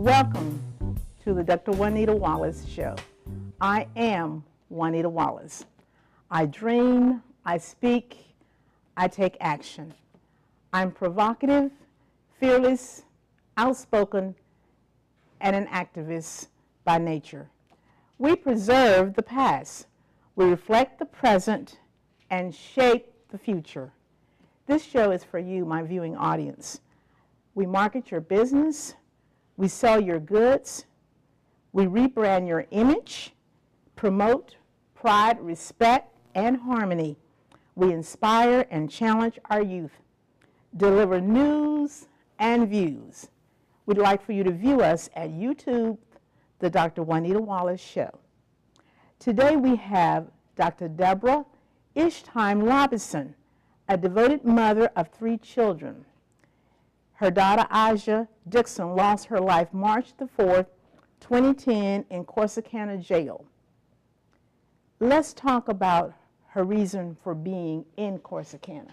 Welcome to the Dr. Juanita Wallace Show. I am Juanita Wallace. I dream, I speak, I take action. I'm provocative, fearless, outspoken, and an activist by nature. We preserve the past. We reflect the present and shape the future. This show is for you, my viewing audience. We market your business. We sell your goods. We rebrand your image, promote pride, respect, and harmony. We inspire and challenge our youth, deliver news and views. We'd like for you to view us at YouTube, the Dr. Juanita Wallace Show. Today we have Dr. Deborah Ishtyme Robinson, a devoted mother of 3 children. Her daughter, Ahjah Dixon, lost her life March the 4th, 2010 in Corsicana jail. Let's talk about her reason for being in Corsicana.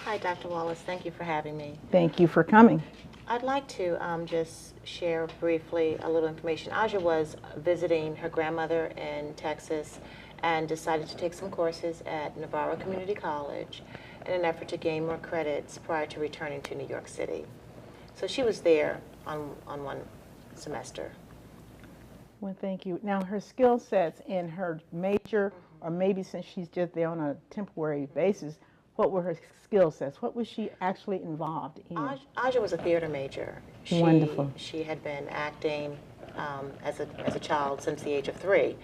Hi, Dr. Wallace. Thank you for having me. Thank you for coming. I'd like to just share briefly a little information. Ahjah was visiting her grandmother in Texas and decided to take some courses at Navarro Community College in an effort to gain more credits prior to returning to New York City. So she was there on one semester. Well, thank you. Now, her skill sets in her major, or maybe since she's just there on a temporary basis, what were her skill sets? What was she actually involved in? Ahjah was a theater major. Wonderful. She had been acting as a child since the age of 3.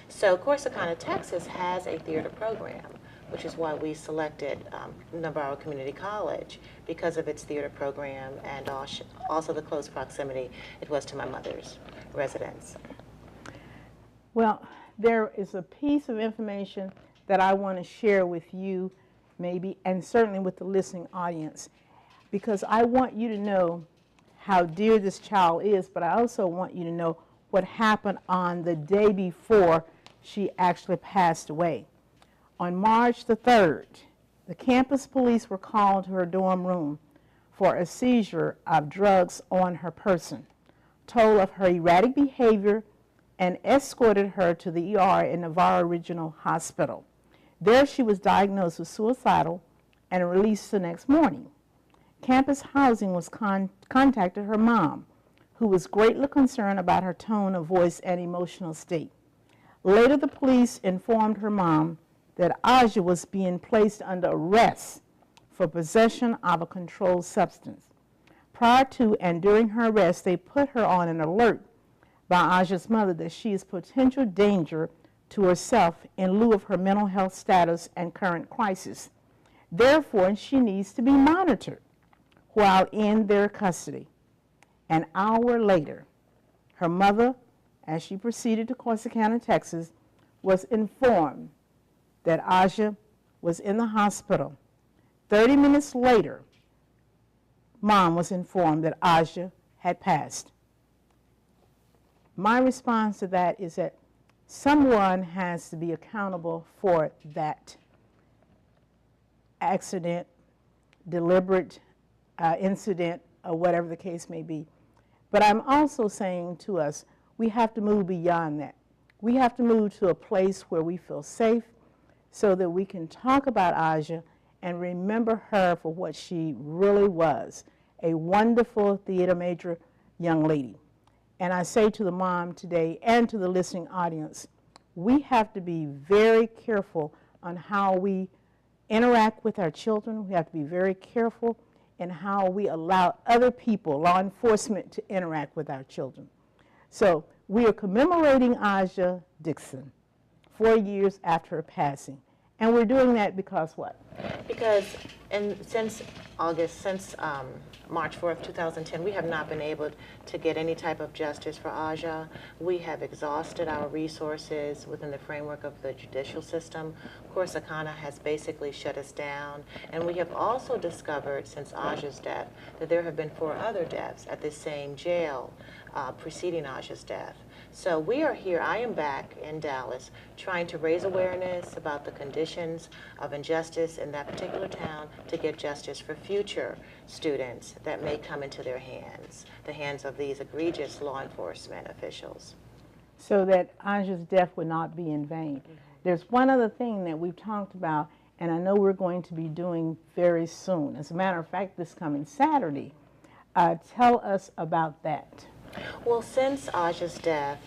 So Corsicana, Texas has a theater program, which is why we selected Navarro Community College, because of its theater program and also the close proximity it was to my mother's residence. Well, there is a piece of information that I want to share with you, maybe, and certainly with the listening audience, because I want you to know how dear this child is, but I also want you to know what happened on the day before she actually passed away. On March the 3rd, the campus police were called to her dorm room for a seizure of drugs on her person, told of her erratic behavior, and escorted her to the ER in Navarro Regional Hospital. There she was diagnosed with suicidal and released the next morning. Campus housing was contacted her mom, who was greatly concerned about her tone of voice and emotional state. Later, the police informed her mom that Ahjah was being placed under arrest for possession of a controlled substance. Prior to and during her arrest, they put her on an alert by Ahjah's mother that she is potential danger to herself in lieu of her mental health status and current crisis. Therefore, she needs to be monitored while in their custody. An hour later, her mother, as she proceeded to Corsicana, Texas, was informed that Ahjah was in the hospital. 30 minutes later, Mom was informed that Ahjah had passed. My response to that is that someone has to be accountable for that accident, deliberate incident, or whatever the case may be. But I'm also saying to us, we have to move beyond that. We have to move to a place where we feel safe so that we can talk about Ahjah and remember her for what she really was, a wonderful theater major young lady. And I say to the mom today and to the listening audience, we have to be very careful on how we interact with our children. We have to be very careful in how we allow other people, law enforcement, to interact with our children. So we are commemorating Ahjah Dixon 4 years after her passing. And we're doing that because what? Because since March 4th, 2010, we have not been able to get any type of justice for Ahjah. We have exhausted our resources within the framework of the judicial system. Corsicana has basically shut us down. And we have also discovered since Ahjah's death that there have been 4 other deaths at the same jail preceding Ahjah's death. So we are here, I am back in Dallas, trying to raise awareness about the conditions of injustice in that particular town to get justice for future students that may come into their hands, the hands of these egregious law enforcement officials. So that Ahjah's death would not be in vain. There's one other thing that we've talked about, and I know we're going to be doing very soon. As a matter of fact, this coming Saturday. Tell us about that. Well, since Ahjah's death,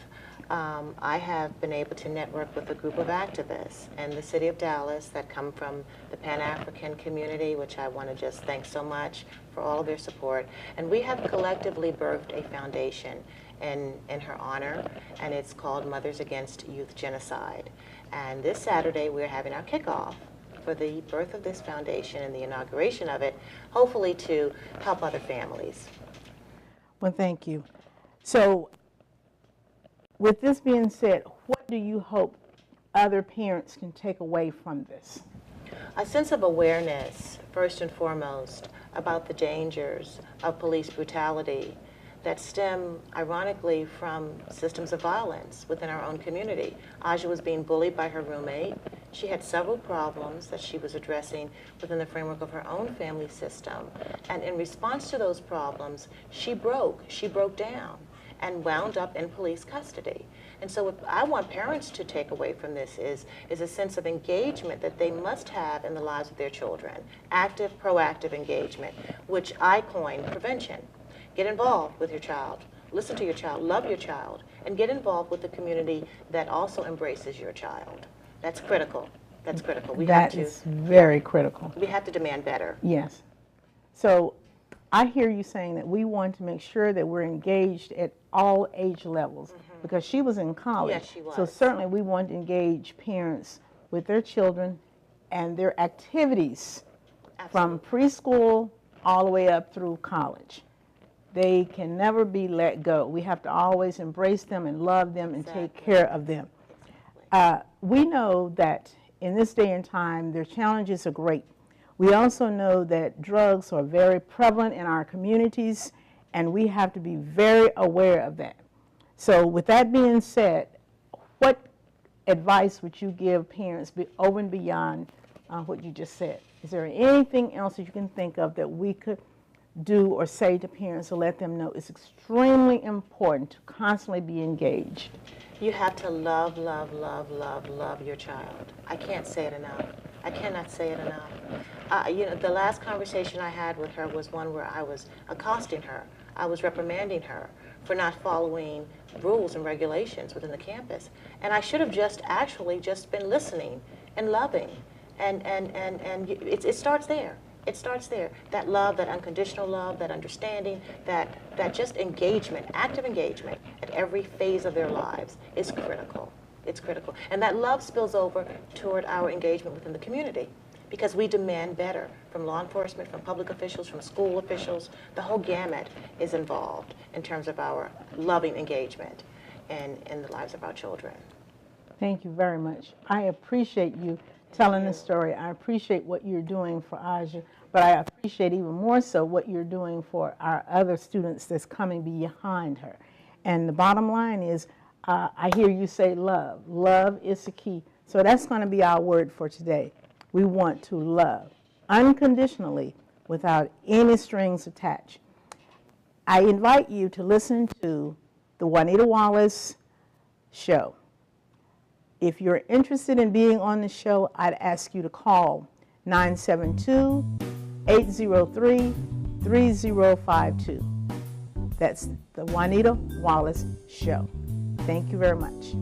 I have been able to network with a group of activists in the city of Dallas that come from the Pan-African community, which I want to just thank so much for all of their support. And we have collectively birthed a foundation in her honor, and it's called Mothers Against Youth Genocide. And this Saturday, we're having our kickoff for the birth of this foundation and the inauguration of it, hopefully to help other families. Well, thank you. So, with this being said, what do you hope other parents can take away from this? A sense of awareness, first and foremost, about the dangers of police brutality that stem, ironically, from systems of violence within our own community. Ahjah was being bullied by her roommate. She had several problems that she was addressing within the framework of her own family system. And in response to those problems, she broke down and wound up in police custody. And so what I want parents to take away from this is a sense of engagement that they must have in the lives of their children. Active, proactive engagement, which I coined prevention. Get involved with your child, listen to your child, love your child, and get involved with the community that also embraces your child. That's critical. That's critical. That is very critical. We have to demand better. Yes. So I hear you saying that we want to make sure that we're engaged at all age levels, because she was in college. Yes, she was. So certainly we want to engage parents with their children and their activities. Absolutely. From preschool all the way up through college. They can never be let go. We have to always embrace them and love them and take care of them. We know that in this day and time, their challenges are great. We also know that drugs are very prevalent in our communities, and we have to be very aware of that. So with that being said, what advice would you give parents over and beyond what you just said? Is there anything else that you can think of that we could do or say to parents to let them know it's extremely important to constantly be engaged? You have to love, love, love, love, love your child. I can't say it enough. I cannot say it enough. You know, the last conversation I had with her was one where I was accosting her. I was reprimanding her for not following rules and regulations within the campus. And I should have just been listening and loving. And it starts there. It starts there. That love, that unconditional love, that understanding, that just engagement, active engagement at every phase of their lives is critical. It's critical. And that love spills over toward our engagement within the community, because we demand better from law enforcement, from public officials, from school officials. The whole gamut is involved in terms of our loving engagement in the lives of our children. Thank you very much. I appreciate you telling this story. I appreciate what you're doing for Ahjah, but I appreciate even more so what you're doing for our other students that's coming behind her. And the bottom line is, I hear you say love. Love is the key. So that's going to be our word for today. We want to love unconditionally without any strings attached. I invite you to listen to the Juanita Wallace show. If you're interested in being on the show, I'd ask you to call 972-803-3052. That's the Juanita Wallace Show. Thank you very much.